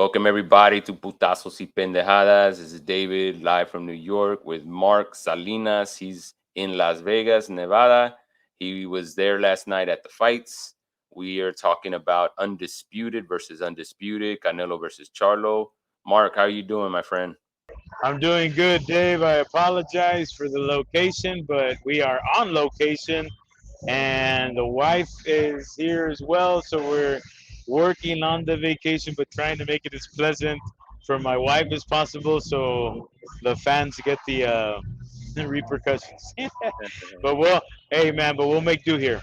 Welcome everybody to Putazos y Pendejadas. This is David live from New York with Mark Salinas. He's in Las Vegas, Nevada. He was there last night at the fights. We are talking about Undisputed versus Undisputed, Canelo versus Charlo. Mark, how are you doing, my friend? I'm doing good, Dave. I apologize for the location, but we are on location, and the wife is here as well. So we're working on the vacation, but trying to make it as pleasant for my wife as possible, so the fans get the repercussions. But hey man, but we'll make do here.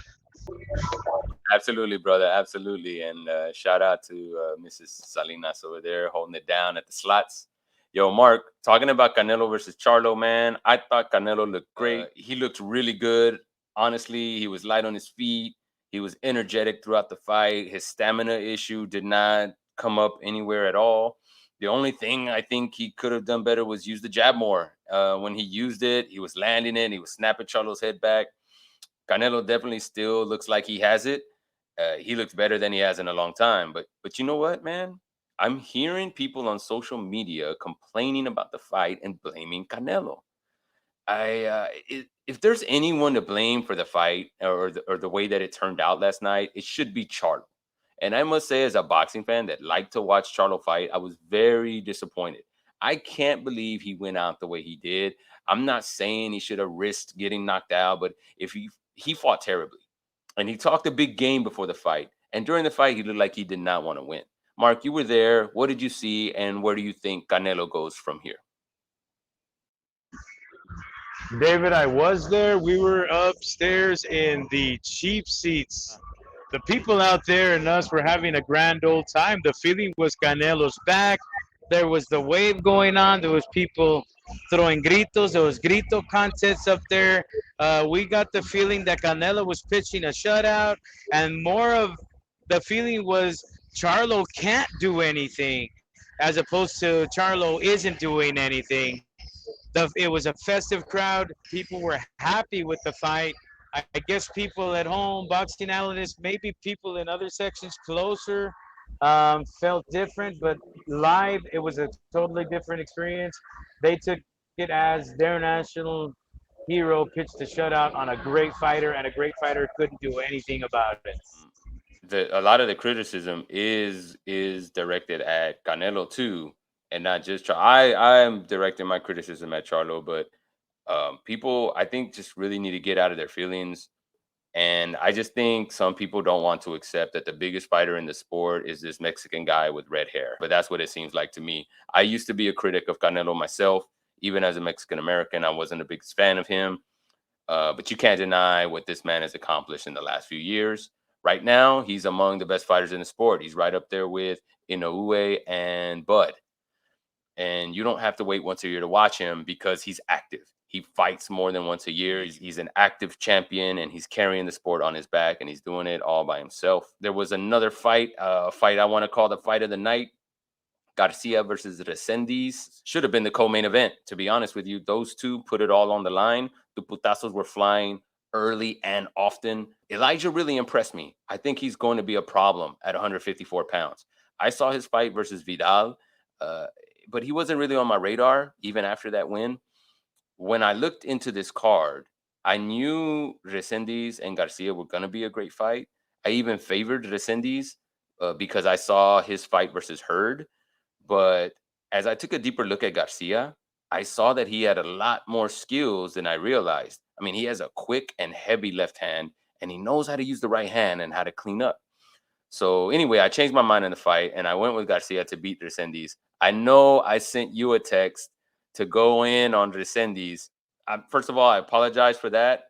Absolutely, brother. Absolutely. And shout out to Mrs. Salinas over there holding it down at the slots. Yo, Mark, talking about Canelo versus Charlo, man, I thought Canelo looked great. He looked really good. Honestly, he was light on his feet. He was energetic throughout the fight. His stamina issue did not come up anywhere at all. The only thing I think he could have done better was use the jab more. When he used it, he was landing it. He was snapping Charlo's head back. Canelo definitely still looks like he has it. He looks better than he has in a long time. But you know what, man? I'm hearing people on social media complaining about the fight and blaming Canelo. If there's anyone to blame for the fight or the way that it turned out last night, it should be Charlo. And I must say, as a boxing fan that liked to watch Charlo fight, I was very disappointed. I can't believe he went out the way he did. I'm not saying he should have risked getting knocked out, but if he fought terribly, and he talked a big game before the fight, and during the fight, he looked like he did not want to win. Mark, you were there. What did you see, and where do you think Canelo goes from here? David, I was there. We were upstairs in the cheap seats. The people out there and us were having a grand old time. The feeling was Canelo's back. There was the wave going on. There was people throwing gritos. There was grito contests up there. We got the feeling that Canelo was pitching a shutout, and more of the feeling was Charlo can't do anything, as opposed to Charlo isn't doing anything. It was a festive crowd. People were happy with the fight. I guess people at home, boxing analysts, maybe people in other sections closer felt different, but live, it was a totally different experience. They took it as their national hero pitched a shutout on a great fighter, and a great fighter couldn't do anything about it. A lot of the criticism is directed at Canelo too, and not just I'm directing my criticism at Charlo, but people I think just really need to get out of their feelings. And I just think some people don't want to accept that the biggest fighter in the sport is this Mexican guy with red hair. But that's what it seems like to me. I used to be a critic of Canelo myself. Even as a Mexican American, I wasn't a big fan of him. But you can't deny what this man has accomplished in the last few years. Right now, he's among the best fighters in the sport. He's right up there with Inoue and Bud. And you don't have to wait once a year to watch him because he's active. He fights more than once a year. He's an active champion, and he's carrying the sport on his back, and he's doing it all by himself. There was another fight, a fight I want to call the fight of the night. Garcia versus Resendiz should have been the co-main event. To be honest with you, those two put it all on the line. The putazos were flying early and often. Elijah really impressed me. I think he's going to be a problem at 154 pounds. I saw his fight versus Vidal, but he wasn't really on my radar even after that win. When I looked into this card, I knew Resendiz and Garcia were going to be a great fight. I even favored Resendiz because I saw his fight versus Hurd. But as I took a deeper look at Garcia, I saw that he had a lot more skills than I realized. I mean, he has a quick and heavy left hand, and he knows how to use the right hand and how to clean up. So anyway, I changed my mind in the fight, and I went with Garcia to beat Resendiz. I know I sent you a text to go in on Resendiz. First of all, I apologize for that.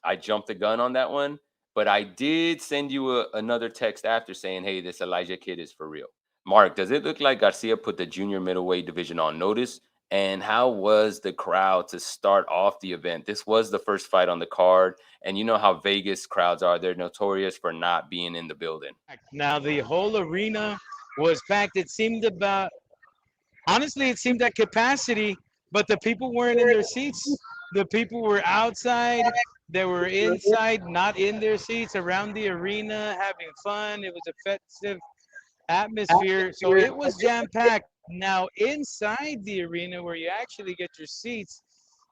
I jumped the gun on that one, but I did send you another text after saying, hey, this Elijah kid is for real. Mark, does it look like Garcia put the junior middleweight division on notice? And how was the crowd to start off the event? This was the first fight on the card. And you know how Vegas crowds are. They're notorious for not being in the building. Now, the whole arena was packed. Honestly, it seemed at capacity, but the people weren't in their seats. The people were outside. They were inside, not in their seats, around the arena, having fun. It was a festive atmosphere. So it was jam packed. Now, inside the arena where you actually get your seats,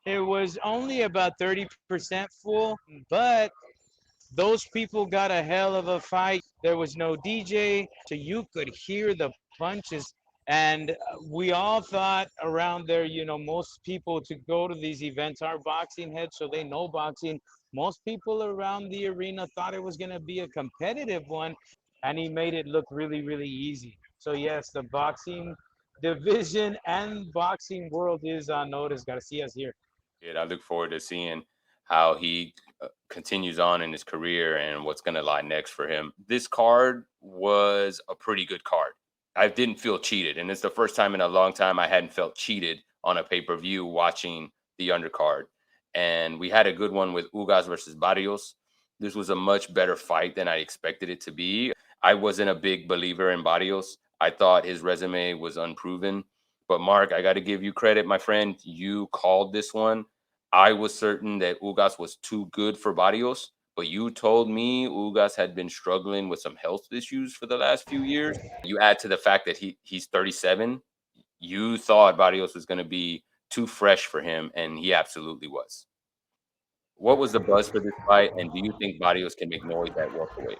it was only about 30% full, but those people got a hell of a fight. There was no DJ, so you could hear the punches. And we all thought around there, most people to go to these events are boxing heads, so they know boxing. Most people around the arena thought it was going to be a competitive one, and he made it look really, really easy. So, yes, the boxing division and boxing world is on notice. Garcia's here. I look forward to seeing how he continues on in his career and what's going to lie next for him. This card was a pretty good card. I didn't feel cheated, and it's the first time in a long time I hadn't felt cheated on a pay per view watching the undercard. And we had a good one with Ugas versus Barrios. This was a much better fight than I expected it to be. I wasn't a big believer in Barrios. I thought his resume was unproven. But Mark, I got to give you credit, my friend. You called this one. I was certain that Ugas was too good for Barrios, but you told me Ugas had been struggling with some health issues for the last few years. You add to the fact that he's 37. You thought Barrios was going to be too fresh for him, and he absolutely was. What was the buzz for this fight, and do you think Barrios can make noise at welterweight?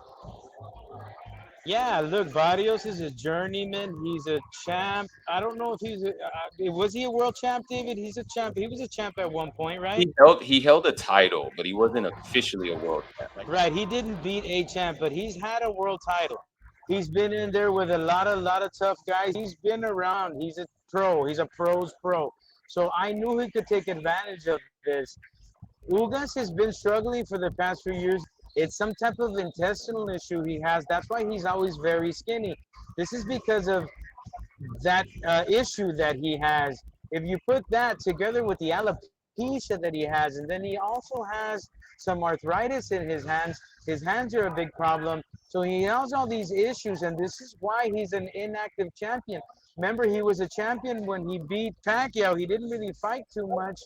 Yeah, look, Barrios is a journeyman. He's a champ. I don't know if was he a world champ, David? He's a champ. He was a champ at one point, right? He held a title, but he wasn't officially a world champ. Right. He didn't beat a champ, but he's had a world title. He's been in there with a lot of tough guys. He's been around. He's a pro. He's a pro's pro. So I knew he could take advantage of this. Ugas has been struggling for the past few years. It's some type of intestinal issue he has. That's why he's always very skinny. This is because of that issue that he has. If you put that together with the alopecia that he has, and then he also has some arthritis in his hands are a big problem. So he has all these issues, and this is why he's an inactive champion. Remember, he was a champion when he beat Pacquiao. He didn't really fight too much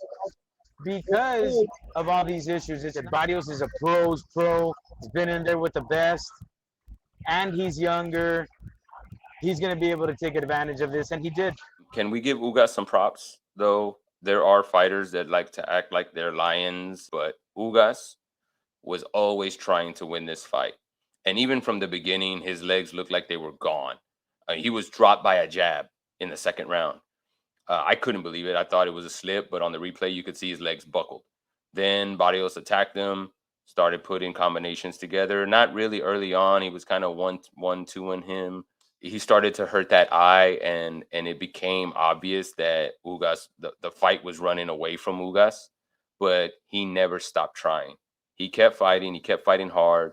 because of all these issues. It's Barrios is a pro's pro. He's been in there with the best, and he's younger. He's going to be able to take advantage of this, and he did. Can we give Ugas some props, though? There are fighters that like to act like they're lions, but Ugas was always trying to win this fight. And even from the beginning, his legs looked like they were gone. He was dropped by a jab in the second round. I couldn't believe it. I thought it was a slip, but on the replay, you could see his legs buckled. Then Barrios attacked him, started putting combinations together. Not really early on. He was kind of 1-2 in him. He started to hurt that eye, and it became obvious that Ugas, the fight was running away from Ugas, but he never stopped trying. He kept fighting. He kept fighting hard.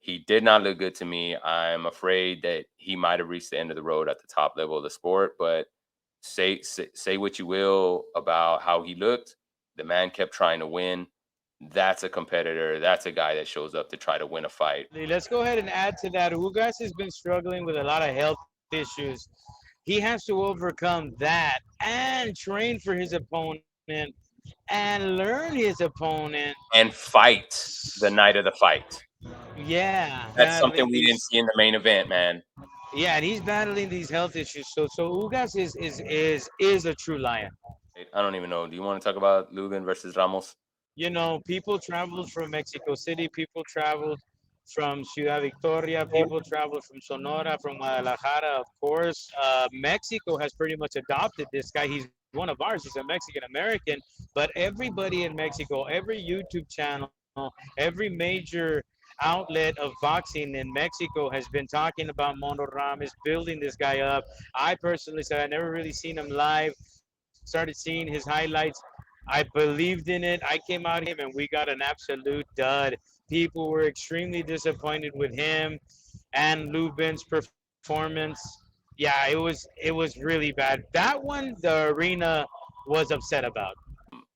He did not look good to me. I'm afraid that he might have reached the end of the road at the top level of the sport, but say what you will about how he looked. The man kept trying to win. That's a competitor. That's a guy that shows up to try to win a fight. Let's go ahead and add to that. Ugas has been struggling with a lot of health issues. He has to overcome that and train for his opponent and learn his opponent and fight the night of the fight. Yeah, That's something we didn't see in the main event, man. Yeah, and he's battling these health issues. So Ugas is a true lion. I don't even know. Do you want to talk about Lubin versus Ramos? People traveled from Mexico City. People traveled from Ciudad Victoria. People traveled from Sonora, from Guadalajara, of course. Mexico has pretty much adopted this guy. He's one of ours. He's a Mexican American. But everybody in Mexico, every YouTube channel, every major outlet of boxing in Mexico has been talking about Mono Ramos, building this guy up. I personally said I never really seen him live. Started seeing his highlights. I believed in it. I came out him and we got an absolute dud. People were extremely disappointed with him and Lubin's performance. Yeah, it was really bad. That one the arena was upset about.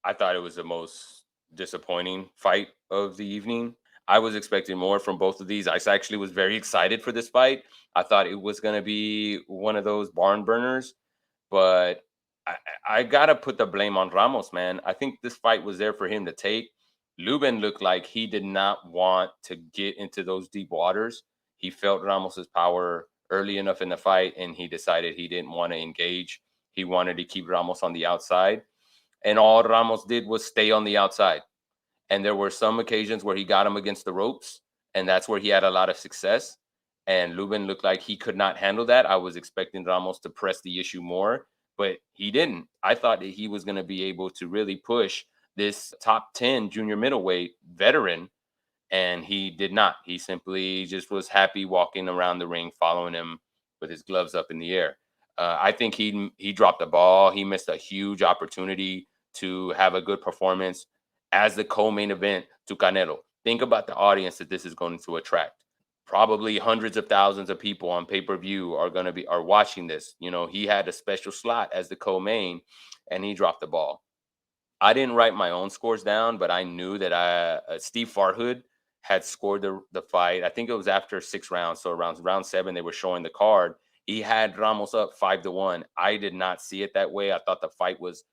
I thought it was the most disappointing fight of the evening. I was expecting more from both of these. I actually was very excited for this fight. I thought it was going to be one of those barn burners, but I got to put the blame on Ramos, man. I think this fight was there for him to take. Lubin looked like he did not want to get into those deep waters. He felt Ramos's power early enough in the fight, and he decided he didn't want to engage. He wanted to keep Ramos on the outside, and all Ramos did was stay on the outside. And there were some occasions where he got him against the ropes, and that's where he had a lot of success. And Lubin looked like he could not handle that. I was expecting Ramos to press the issue more, but he didn't. I thought that he was going to be able to really push this top 10 junior middleweight veteran, and he did not. He simply just was happy walking around the ring, following him with his gloves up in the air. I think he dropped the ball. He missed a huge opportunity to have a good performance as the co-main event to Canelo. Think about the audience that this is going to attract. Probably hundreds of thousands of people on pay-per-view are watching this. You know, he had a special slot as the co-main, and he dropped the ball. I didn't write my own scores down, but I knew that Steve Farhood had scored the fight. I think it was after 6 rounds. So around round 7, they were showing the card. He had Ramos up 5-1. I did not see it that way. I thought the fight was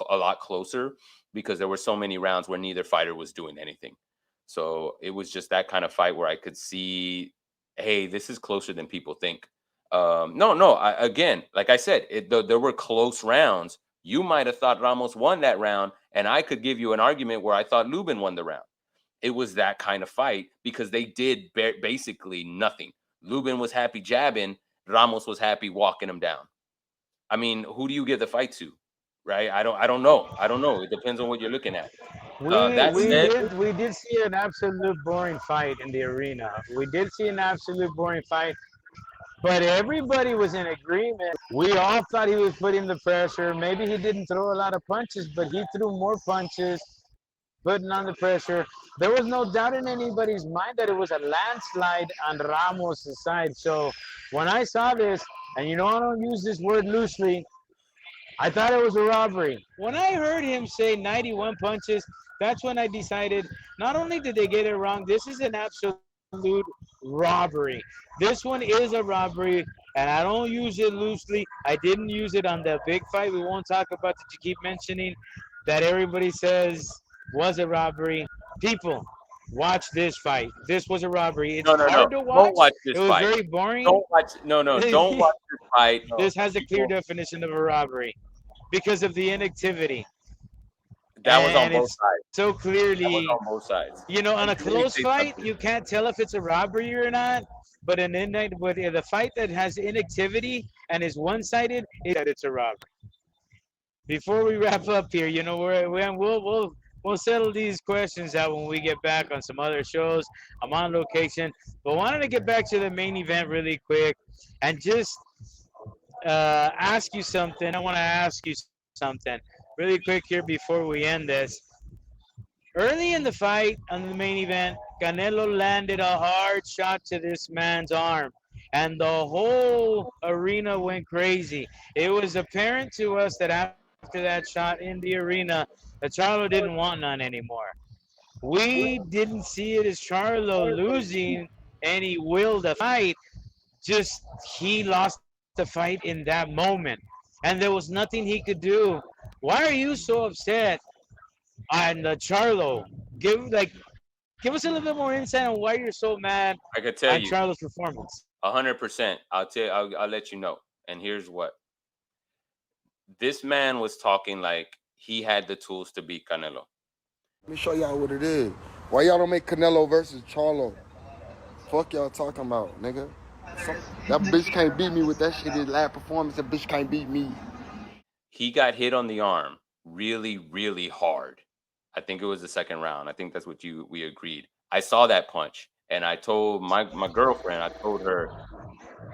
a lot closer because there were so many rounds where neither fighter was doing anything. So it was just that kind of fight where I could see, hey, this is closer than people think. No. Again, like I said, there were close rounds. You might have thought Ramos won that round, and I could give you an argument where I thought Lubin won the round. It was that kind of fight because they did basically nothing. Lubin was happy jabbing. Ramos was happy walking him down. I mean, who do you give the fight to? Right? I don't know. I don't know. It depends on what you're looking at. We That we said, did we did see an absolute boring fight in the arena. We did see an absolute boring fight, but everybody was in agreement. We all thought he was putting the pressure. Maybe he didn't throw a lot of punches, but he threw more punches, putting on the pressure. There was no doubt in anybody's mind that it was a landslide on Ramos' side. So when I saw this, and you know I don't use this word loosely, I thought it was a robbery. When I heard him say 91 punches, that's when I decided not only did they get it wrong, this is an absolute robbery. This one is a robbery, and I don't use it loosely. I didn't use it on the big fight we won't talk about that you keep mentioning that everybody says was a robbery. People, watch this fight. This was a robbery. It's no. hard to Don't watch. watch this It was fight. very boring. Don't watch. No. Don't watch this fight. No. This has a clear definition of a robbery because of the inactivity. That was on And both it's sides. so That was clearly, on both sides. on a Let me close say fight, something. you can't tell if it's a robbery or not. But with the fight that has inactivity and is one-sided, it's a robbery. Before we wrap up here, we'll settle these questions out when we get back on some other shows. I'm on location, but wanted to get back to the main event really quick and just ask you something. I want to ask you something really quick here before we end this. Early in the fight on the main event, Canelo landed a hard shot to this man's arm, and the whole arena went crazy. It was apparent to us that after that shot in the arena, that Charlo didn't want none anymore. We didn't see it as Charlo losing any will to fight, just he lost the fight in that moment, and there was nothing he could do. Why are you so upset on Charlo? Give us a little bit more insight on why you're so mad I could tell on you Charlo's performance. 100%. I'll let you know. And here's what this man was talking like he had the tools to beat Canelo. Let me show y'all what it is. Why y'all don't make Canelo versus Charlo? Fuck y'all talking about, nigga. That bitch can't beat me with that shit. His last performance, that bitch can't beat me. He got hit on the arm really, really hard. I think it was the second round. I think that's what we agreed. I saw that punch, and I told my girlfriend, I told her,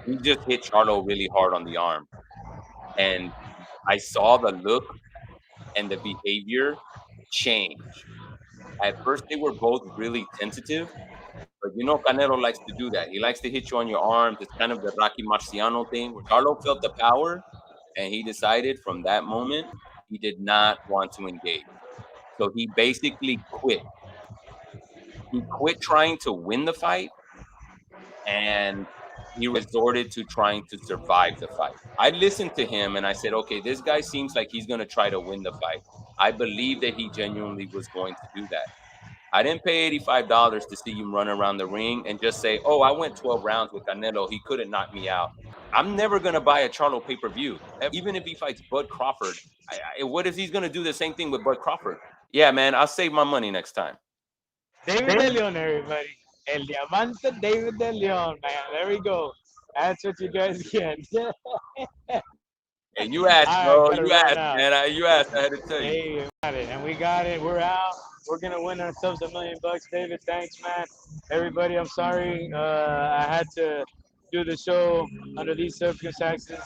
he just hit Charlo really hard on the arm. And I saw the look and the behavior change. At first, they were both really tentative, but Canelo likes to do that. He likes to hit you on your arms. It's kind of the Rocky Marciano thing where Charlo felt the power, and he decided from that moment he did not want to engage. So he basically quit. He quit trying to win the fight, and he resorted to trying to survive the fight. I listened to him and I said, okay, this guy seems like he's going to try to win the fight. I believe that he genuinely was going to do that. I didn't pay $85 to see you run around the ring and just say, "Oh, I went 12 rounds with Canelo. He couldn't knock me out." I'm never gonna buy a Charlo pay-per-view, even if he fights Bud Crawford. What if he's gonna do the same thing with Bud Crawford? Yeah, man, I'll save my money next time. David De Leon, everybody. El Diamante David De Leon, man. There we go. That's what you guys get. And you asked, I bro. gotta You run asked, out. man. You asked. I had to tell you. Hey, we got it, and we got it. We're out. We're gonna win ourselves $1 million. David, thanks, man. Everybody, I'm sorry. I had to do the show under these circumstances.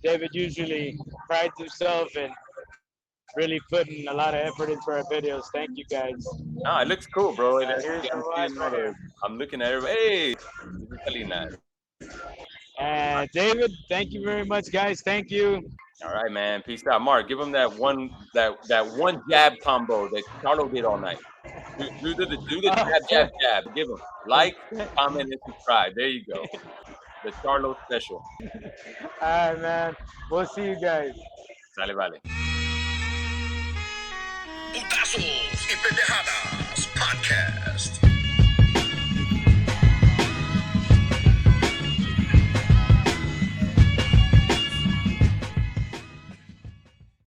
David usually prides himself in really putting a lot of effort into our videos. Thank you, guys. No, it looks cool, bro. Here's the I'm watch seeing right all here. the. I'm looking at everybody. Hey, this is Salinas. And David, thank you very much, guys. Thank you. All right, man. Peace out, Mark. Give him that one jab combo that Charlo did all night. Do the jab jab. Give him like, comment, and subscribe. There you go. The Charlo special. All right, man. We'll see you guys. Sale, vale. Putazos y pendejadas.